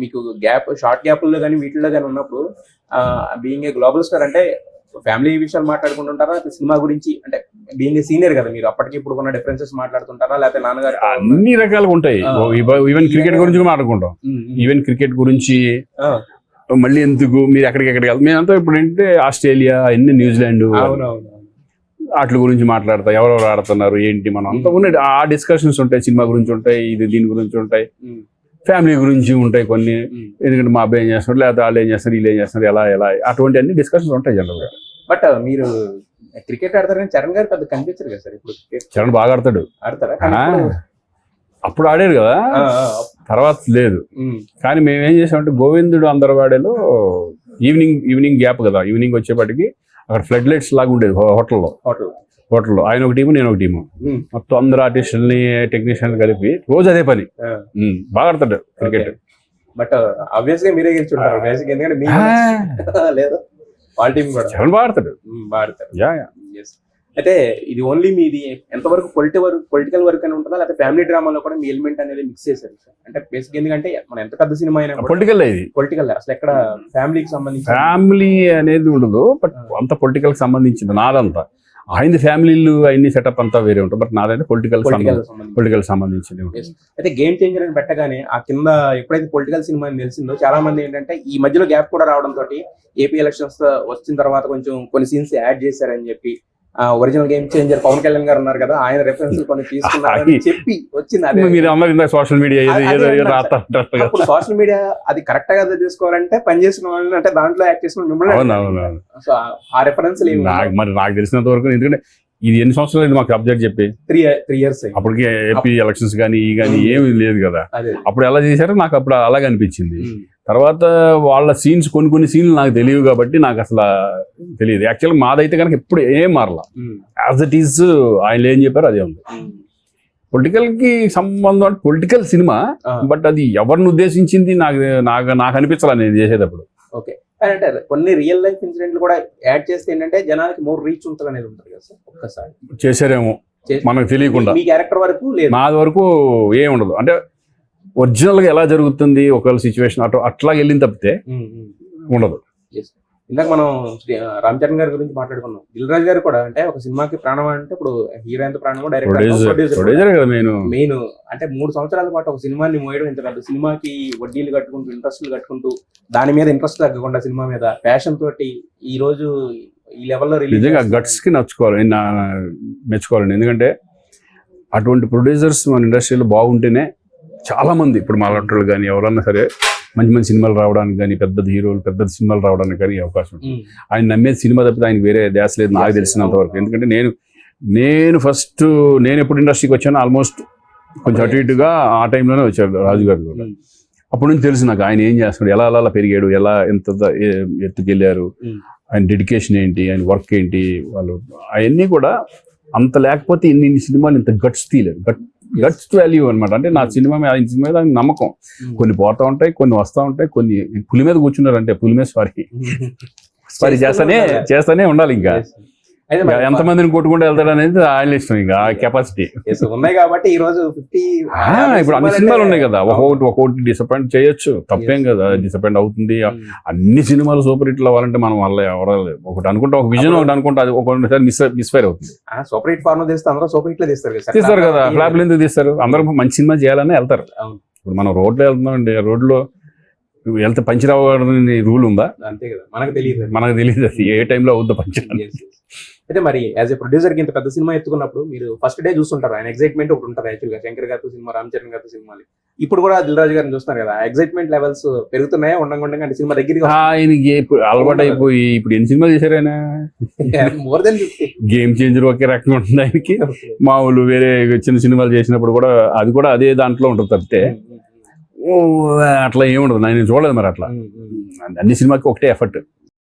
మీకు షార్ట్ గ్యాప్లో కానీ వీటిలో కానీ ఉన్నప్పుడు బీయింగ్ ఏ గ్లోబల్ స్టార్ అంటే ఫ్యామిలీ విషయాలు మాట్లాడుకుంటుంటారా, సినిమా గురించి అంటే బీయింగ్ ఏ సీనియర్ కదా మీరు, అప్పటికి ఇప్పుడు ఉన్న డిఫరెన్సెస్ మాట్లాడుతుంటారా, లేకపోతే నాన్నగారు? అన్ని రకాలుగా ఉంటాయి. ఈవెన్ క్రికెట్ గురించి మాట్లాడుకుంటాం. ఈవెన్ క్రికెట్ గురించి మళ్ళీ ఎందుకు మీరు ఎక్కడికి మేమంతా ఇప్పుడు ఏంటంటే ఆస్ట్రేలియా, అన్ని న్యూజిలాండ్ వాటి గురించి మాట్లాడతాం. ఎవరెవరు ఆడుతున్నారు ఏంటి, మనం అంతా ఉన్నాయి. ఆ డిస్కషన్స్ ఉంటాయి. సినిమా గురించి ఉంటాయి, దీని గురించి ఉంటాయి, ఫ్యామిలీ గురించి ఉంటాయి కొన్ని. ఎందుకంటే మా అబ్బాయి ఏం చేస్తున్నారు, లేదా వాళ్ళు ఏం చేస్తారు, వీళ్ళు ఏం చేస్తున్నారు, ఎలా అటువంటి అన్ని డిస్కషన్స్ ఉంటాయి జనరల్ గా. బట్ మీరు క్రికెట్ ఆడతారు కానీ చరణ్ గారు పెద్ద కనిపించారు కదా సార్ ఇప్పుడు. చరణ్ బాగా ఆడతాడు. ఆడతారా? అప్పుడు ఆడారు కదా, తర్వాత లేదు. కానీ మేము ఏం చేసామంటే గోవిందుడు అందరవాడేలో ఈవినింగ్ గ్యాప్ కదా, ఈవినింగ్ వచ్చేప్పటికి అక్కడ ఫ్లడ్ లైట్స్ లాగా ఉండేది హోటల్లో. ఆయన ఒక టీము, నేను ఒక టీము. మొత్తం అందరు ఆర్టిస్టుల్ని, టెక్నీషియన్ కలిపి రోజు అదే పని. బాగా ఆడతాడు క్రికెట్. బట్ ఆబ్వియస్ గా మీరే గెలుచుంటారు బేసిక్, ఎందుకంటే లేదు వాళ్ళ టీం కూడా చరణ్ బాగా ఆడతాడు. అయితే ఇది ఓన్లీ మీది ఎంతవరకు పొలిటికల్ వర్క్ అని ఉంటుందా, లేకపోతే ఫ్యామిలీ డ్రామాలో కూడా మీ ఎలిమెంట్ అనేది మిక్స్ చేశారు సార్? అంటే బేసిక్ ఎందుకంటే మనం ఎంత పెద్ద సినిమా అయినా పొలిటికల్ అసలు ఎక్కడ ఫ్యామిలీకి సంబంధించి ఫ్యామిలీ అనేది ఉండదు. బట్ అంత పొలిటికల్ కి సంబంధించింది నాదంతా. ఆయన ఫ్యామిలీలు అన్ని సెటప్ అంతా వేరే ఉంటుంది. బట్ నాదైతే పొలిటికల్ సంబంధించింది. అయితే గేమ్ చేంజర్ అని పెట్టగానే ఆ కింద ఎప్పుడైతే పొలిటికల్ సినిమా అని తెలిసిందో చాలా మంది ఏంటంటే ఈ మధ్యలో గ్యాప్ కూడా రావడంతో ఏపీ ఎలక్షన్స్ వచ్చిన తర్వాత కొంచెం కొన్ని సీన్స్ యాడ్ చేశారని చెప్పి, original Game Changer Pawan Kalyan గారు ఉన్నారు కదా, ఆయన రెఫరెన్స్ కొన్ని తీసుకున్నారని చెప్పి వచ్చింది. సోషల్ మీడియా సోషల్ మీడియా అది కరెక్ట్ గా తీసుకోవాలంటే పనిచేసిన వాళ్ళని, అంటే దాంట్లో యాక్ట్ చేసిన మిమ్మల్ని, సో ఆ రెఫరెన్స్ మరి నాకు తెలిసినంత వరకు. ఎందుకంటే ఇది ఎన్ని సంవత్సరాలు మాకు అప్డేట్ చెప్పి 3 years అప్పటికి ఏపీ ఎలక్షన్స్ కానీ ఏమీ లేదు కదా. అప్పుడు ఎలా చేశారో నాకు అప్పుడు అలాగే అనిపించింది. తర్వాత వాళ్ళ సీన్స్ కొన్ని సీన్లు నాకు తెలియవు కాబట్టి నాకు అసలు తెలియదు. యాక్చువల్గా మాదైతే కనుక ఎప్పుడు ఏం మారలా, యాజ్ ఇట్ ఈస్ ఆయన ఏం చెప్పారు అదే ఉంది. పొలిటికల్ కి సంబంధం అంటే పొలిటికల్ సినిమా, బట్ అది ఎవరిని ఉద్దేశించింది నాకు అనిపించాల నేను చేసేటప్పుడు. ఓకే, అంటే కొన్ని రియల్ లైఫ్ ఇన్సిడెంట్లు కూడా యాడ్ చేస్తే ఏంటంటే జనానికి మోర్ రీచ్ ఉంటుంది అనేది ఉంటుంది కదా సార్. ఒక్కసారి చేశారేమో మనకు తెలియకుండా. మీ క్యారెక్టర్ వరకు లేదు, నాది వరకు ఏం ఉండదు. అంటే ఒరిజినల్ గా ఎలా జరుగుతుంది ఒకవేళ సిచ్యువేషన్ అట్లా వెళ్ళింది తప్పితే ఉండదు. ఇందాక మనం రామ్ చరణ్ గారి గురించి మాట్లాడుకున్నాం. దిల్ రాజు గారు కూడా అంటే ఒక సినిమాకి ప్రాణం అంటే ఇప్పుడు హీరో ఎంత ప్రాణమో డైరెక్టర్ మెయిన్. అంటే 3 సంవత్సరాల పాటు ఒక సినిమాని మోయడం ఇంత పెద్ద సినిమాకి వడ్డీలు కట్టుకుంటూ ఇంట్రెస్ట్లు కట్టుకుంటూ దాని మీద ఇంట్రెస్ట్ తగ్గకుండా సినిమా మీద ప్యాషన్ తోటి ఈ రోజు ఈ లెవెల్లో రిలీజ్ గట్స్ కి మెచ్చుకోవాలండి. ఎందుకంటే అటువంటి ప్రొడ్యూసర్స్ మన ఇండస్ట్రీలో బాగుంటేనే చాలా మంది ఇప్పుడు మాట్లాడేవాళ్ళు కానీ ఎవరన్నా సరే మంచి సినిమాలు రావడానికి కానీ పెద్ద హీరోలు పెద్ద సినిమాలు రావడానికి కానీ అవకాశం ఉంటుంది. ఆయన నమ్మేది సినిమా తప్పితే ఆయన వేరే ధ్యాస లేదు నాకు తెలిసినంత వరకు. ఎందుకంటే నేను ఎప్పుడు ఇండస్ట్రీకి వచ్చాను ఆల్మోస్ట్ కొంచెం అటు ఇటుగా ఆ టైంలోనే వచ్చాడు రాజు గారు కూడా. అప్పటి నుంచి తెలుసు నాకు ఆయన ఏం చేస్తున్నాడు, ఎలా పెరిగాడు, ఎలా ఎంత ఎత్తుకెళ్ళారు, ఆయన డెడికేషన్ ఏంటి, ఆయన వర్క్ ఏంటి, వాళ్ళు అవన్నీ కూడా అంత లేకపోతే ఇన్ని సినిమాలు ఇంత గట్స్ తీయలేదు. గట్స్ వాల్యూ అనమాట. అంటే నా సినిమా ఆయన సినిమా మీద నమ్మకం. కొన్ని పోతా ఉంటాయి, కొన్ని వస్తూ ఉంటాయి, కొన్ని పులి మీద కూర్చున్నారంటే పులి మీద స్వారీ చేస్తానే ఉండాలి. ఇంకా ఎంతమందిని కొట్టుకుంటూ వెళ్తాడు అనేది ఆయన ఇష్టం. ఇంకా ఆ కెపాసిటీ ఉన్నాయి కాబట్టి ఈ రోజు 50 ఇప్పుడు అన్ని సినిమాలు ఉన్నాయి కదా, ఒక్కొక్కటి డిసప్పాయింట్ చేయొచ్చు, తప్పేం కదా. డిసప్పాయింట్ అవుతుంది. అన్ని సినిమాలు సూపర్ హిట్లు అవ్వాలంటే మనం వల్ల ఎవరు ఒకటి అనుకుంటా, ఒక విజన్ ఒకటి అనుకుంటా, అది ఒక్కొక్కసారి మిస్ఫైర్ అవుతుంది. సూపర్ హిట్ ఫార్మ్ తీస్తే అందరూ సూపర్ హిట్ తీస్తారు కదా, ఫ్లాప్లు ఎందుకు తీస్తారు? అందరూ మంచి సినిమా చేయాలని వెళ్తారు. ఇప్పుడు మనం రోడ్లో వెళ్తున్నాం అండి, రోడ్లో వెళ్తే పంచర్ అవ్వడానికి రూల్ ఉందా? అంతే కదా, మనకు తెలియదు అది ఏ టైంలో అవుద్దా పంచర్. అయితే మరి యాజ్ ఎ ప్రొడ్యూసర్ కి ఇంత పెద్ద సినిమా ఎత్తుకున్నప్పుడు మీరు ఫస్ట్ డే చూస్తుంటారు, ఆయన ఎక్సైట్మెంట్ ఒకటి ఉంటుంది. యాక్చువల్గా శంకర్ గారితో సినిమా, రామ్ చరణ్ గారితో సినిమాలు, ఇప్పుడు కూడా దిల్ రాజు గారిని చూస్తున్నారు కదా, ఎక్సైట్మెంట్ లెవెల్స్ పెరుగుతున్నాయా ఉండగా? అంటే సినిమా దగ్గరికి ఆయనకి అలవాటు అయిపోయి ఇప్పుడు ఎన్ని సినిమాలు చేశారు ఆయన? More than 50. గేమ్ చేంజర్ ఒకే రకంగా ఉంటుంది ఆయనకి. మామూలు వేరే చిన్న సినిమాలు చేసినప్పుడు కూడా అది కూడా అదే దాంట్లో ఉంటుంది తప్పితే అట్లా ఏముండదు. నేను చూడలేదు మరి అట్లా. అన్ని సినిమాకి ఒకటే ఎఫర్ట్.